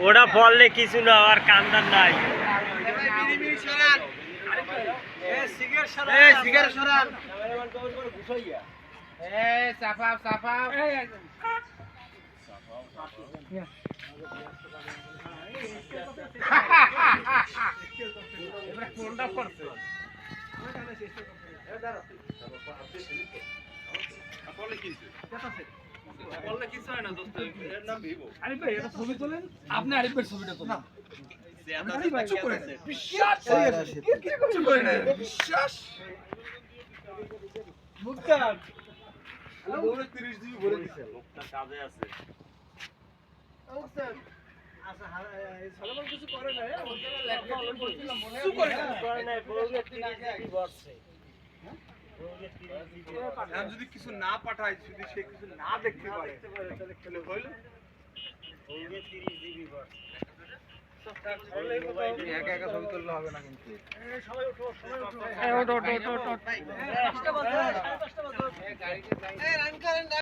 ওটা বললে কিছু না, আর কান্দার নাই। ছবি তোলেন আপনি, আরিফের ছবিটা তোলেন। যদি কিছু না পাঠায়, যদি সে কিছু না দেখতে পারে তাহলে হইল একা একা ছবি তুললে হবে না কিন্তু। সবাই ওঠো, সবাই ওঠো।